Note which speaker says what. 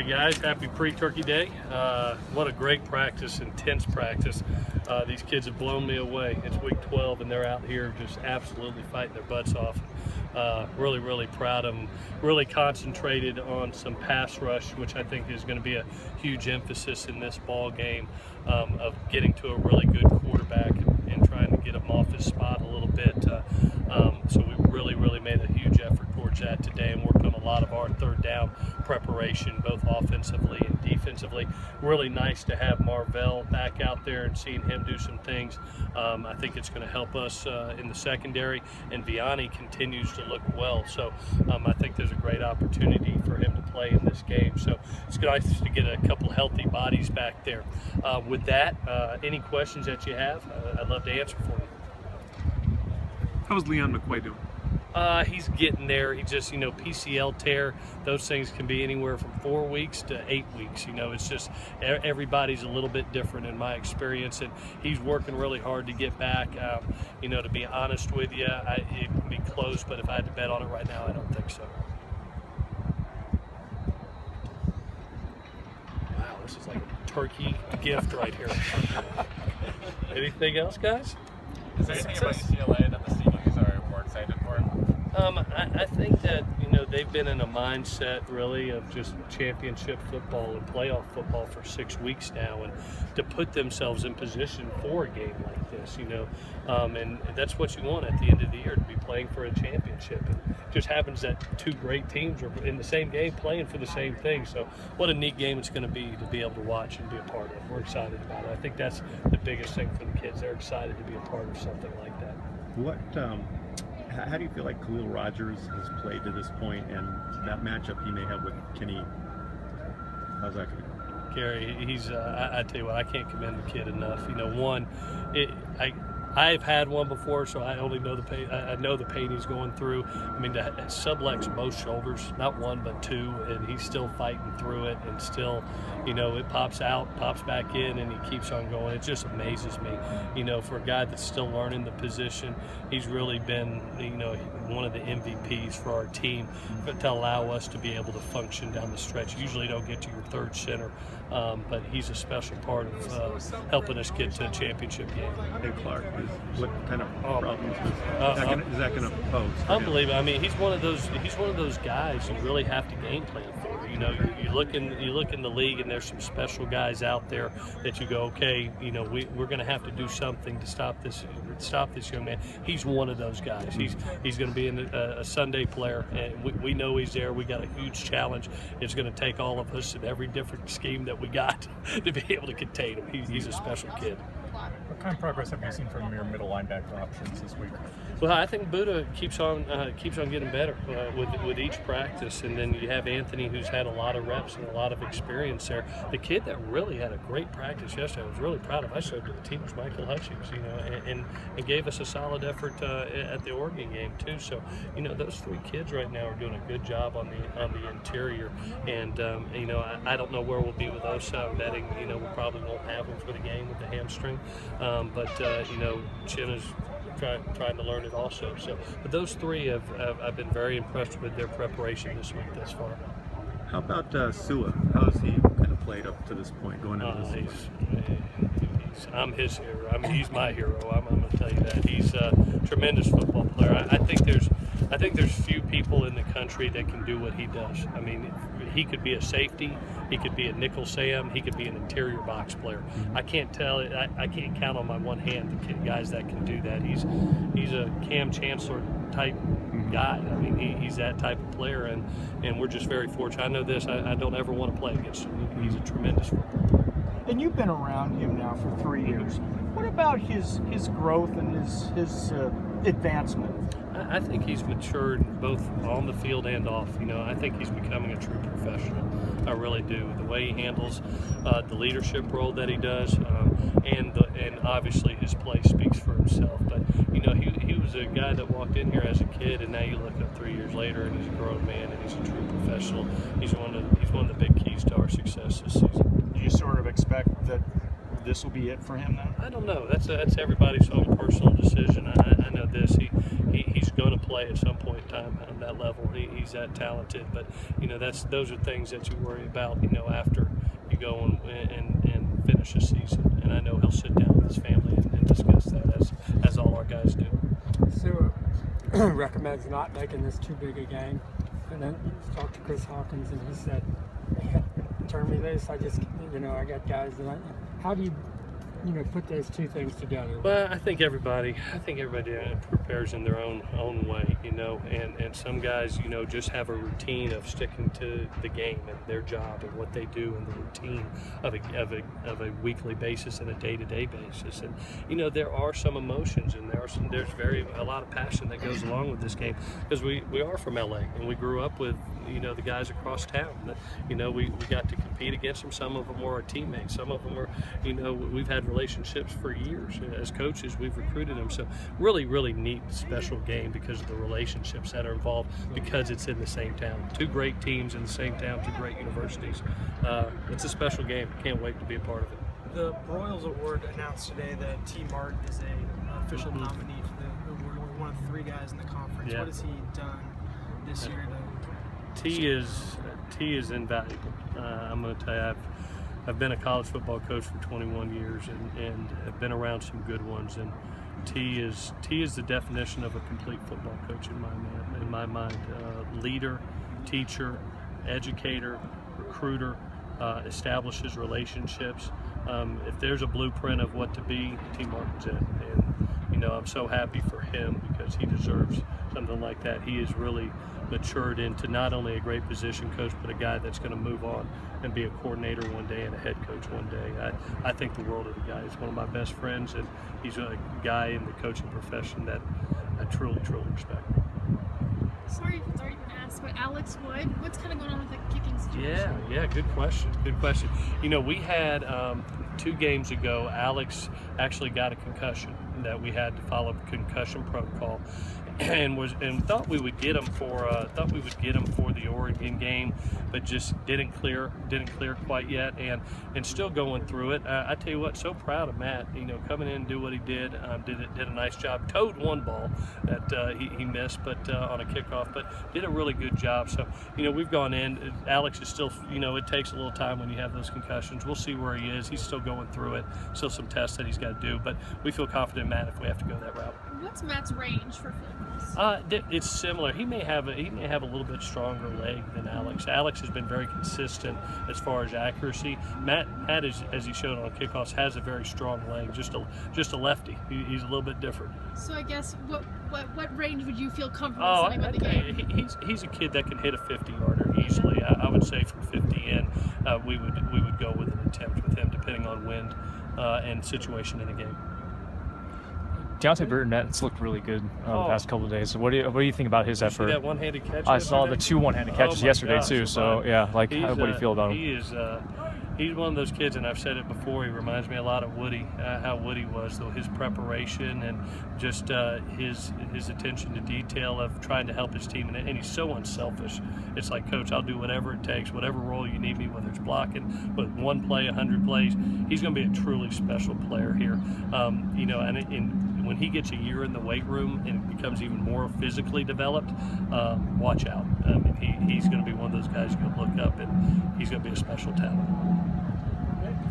Speaker 1: guys, happy pre-turkey day. What a great practice, intense practice. These kids have blown me away. It's week 12 and they're out here just absolutely fighting their butts off. Really proud of them. Really concentrated on some pass rush, which I think is going to be a huge emphasis in this ball game, of getting to a really good quarterback and trying to get him off his spot a little bit. So we really made a huge effort towards that today and worked on a lot of our third down preparation, both offensively and defensively. Really nice to have Marvell back out there and seeing him do some things. I think it's going to help us in the secondary, and Vianney continues to look well. So I think there's a great opportunity for him to play in this game. So it's nice to get a couple healthy bodies back there. With that, any questions that you have, I'd love to answer for you.
Speaker 2: How's Leon McQuay doing?
Speaker 1: He's getting there. He just, PCL tear, those things can be anywhere from 4 weeks to 8 weeks. It's just everybody's a little bit different in my experience, and he's working really hard to get back. To be honest with you, it can be close, but if I had to bet on it right now, I don't think so. Wow, this is like a turkey gift right here. Anything else, guys?
Speaker 3: Is there anything about UCLA that the seniors are more excited for?
Speaker 1: I think that, they've been in a mindset really of just championship football and playoff football for 6 weeks now, and to put themselves in position for a game like this, and that's what you want at the end of the year, to be playing for a championship. It just happens that two great teams are in the same game playing for the same thing. So what a neat game it's going to be able to watch and be a part of. We're excited about it. I think that's the biggest thing for the kids. They're excited to be a part of something like that.
Speaker 2: How do you feel like Khalil Rogers has played to this point, and that matchup he may have with Kenny? How's that going to go?
Speaker 1: Gary, he's I tell you what, I can't commend the kid enough. I've had one before, so I only know the pain. I know the pain he's going through. I mean, to subluxed both shoulders, not one but two, and he's still fighting through it, and still, it pops out, pops back in, and he keeps on going. It just amazes me, for a guy that's still learning the position. He's really been, one of the MVPs for our team, to allow us to be able to function down the stretch. You usually don't get to your third center, but he's a special part of helping us get to a championship game.
Speaker 2: Hey, Clark, what kind of problems is that going to pose?
Speaker 1: Unbelievable. I mean, he's one of those guys you really have to game plan for. You look in the league, and there's some special guys out there that you go, okay, we're going to have to do something to stop this young man. He's one of those guys. He's going to be a Sunday player, and we know he's there. We got a huge challenge. It's going to take all of us in every different scheme that we got to be able to contain him. He's a special kid.
Speaker 3: What kind of progress have you seen from your middle linebacker options this week?
Speaker 1: Well, I think Buddha keeps on getting better with each practice, and then you have Anthony, who's had a lot of reps and a lot of experience there. The kid that really had a great practice yesterday, I was really proud of. I showed to the team was Michael Hutchings, and gave us a solid effort at the Oregon game too. So, those three kids right now are doing a good job on the interior, and I don't know where we'll be with Osa. I'm betting we probably won't have him for the game with the hamstring, but Chin is trying to learn it also. So, but those three I've been very impressed with their preparation this week thus far.
Speaker 2: How about Sua? How has he kind of played up to this point going into this?
Speaker 1: I'm his hero. I mean, he's my hero. I'm going to tell you that. He's a tremendous football player. I think there's few people in the country that can do what he does. I mean, he could be a safety, he could be a nickel Sam, he could be an interior box player. I can't tell it. I can't count on my one hand the guys that can do that. He's a Cam Chancellor type guy. I mean, he's that type of player, and we're just very fortunate. I know this. I don't ever want to play against him. He's a tremendous football player.
Speaker 4: And you've been around him now for 3 years. What about his growth and his advancement?
Speaker 1: I think he's matured both on the field and off. I think he's becoming a true professional. I really do. The way he handles the leadership role that he does, and obviously his play speaks for himself. But he was a guy that walked in here as a kid, and now you look up 3 years later, and he's a grown man, and he's a true professional. He's one of the big keys to our success this season.
Speaker 4: Do you sort of expect that this will be it for him then?
Speaker 1: I don't know. That's everybody's own personal decision. I know this. He's going to play at some point in time on that level. He's that talented. But those are things that you worry about. After you go and finish the season. And I know he'll sit down with his family and discuss that as all our guys do.
Speaker 5: So recommends not making this too big a game. And then talked to Chris Hawkins, and he said, "Turn me this. I got guys that how do you put those two things together?"
Speaker 1: Well, I think everybody prepares in their own way, and some guys, just have a routine of sticking to the game and their job and what they do and the routine of a weekly basis and a day-to-day basis. And there are some emotions, and there's a lot of passion that goes along with this game, because we are from LA and we grew up with the guys across town. We got to compete against them. Some of them were our teammates. Some of them were, we've had relationships for years as coaches. We've recruited them. So really, really neat, special game because of the relationships that are involved, because it's in the same town. Two great teams in the same town, two great universities. It's a special game. Can't wait to be a part of it.
Speaker 6: The Broyles Award announced today that T. Martin is an official nominee for the award, only one of 3 guys in the conference.
Speaker 1: Yeah.
Speaker 6: What has he done this year
Speaker 1: T is invaluable. I'm going to tell you, I've been a college football coach for 21 years and have been around some good ones. And T is the definition of a complete football coach in my mind. Leader, teacher, educator, recruiter, establishes relationships. If there's a blueprint of what to be, T. Martin's in. And I'm so happy for him, because he deserves something like that. He has really matured into not only a great position coach, but a guy that's going to move on and be a coordinator one day and a head coach one day. I think the world of the guy. He's one of my best friends, and he's a guy in the coaching profession that I truly, truly respect.
Speaker 7: Sorry if it's already been asked, but Alex Wood, what's kind of going on with the kicking situation?
Speaker 1: Yeah, good question. We had 2 games ago, Alex actually got a concussion that we had to follow concussion protocol, and thought we would get him for the Oregon game, but just didn't clear quite yet, and still going through it. I tell you what, so proud of Matt. Coming in and do what he did a nice job. Towed one ball that he missed, but on a kickoff, but did a really good job. So we've gone in. Alex is still, it takes a little time when you have those concussions. We'll see where he is. He's still going through it. Still some tests that he's got to do, but we feel confident in Matt if we have to go that route.
Speaker 7: What's Matt's range for field goals?
Speaker 1: It's similar. He may have a little bit stronger leg than Alex. Alex has been very consistent as far as accuracy. Matt as he showed on kickoffs, has a very strong leg. Just a lefty. He's a little bit different.
Speaker 7: So I guess what range would you feel comfortable setting with the game?
Speaker 1: He's a kid that can hit a 50-yarder easily. I would say from 50 in, we would go with an attempt with him, depending on wind and situation in the game.
Speaker 3: Deontay Burnett's looked really good the past couple of days. So what do you think about his effort?
Speaker 1: See that one-handed catch?
Speaker 3: I saw the 2 one-handed catches yesterday too. So yeah, what do you feel about him?
Speaker 1: He's one of those kids, and I've said it before, he reminds me a lot of Woody, how Woody was, though, his preparation and just his attention to detail of trying to help his team, and he's so unselfish. It's like, Coach, I'll do whatever it takes, whatever role you need me, whether it's blocking, but 1 play, 100 plays. He's going to be a truly special player here. When he gets a year in the weight room and becomes even more physically developed, watch out. He's going to be one of those guys you're going to look up, and he's going to be a special talent.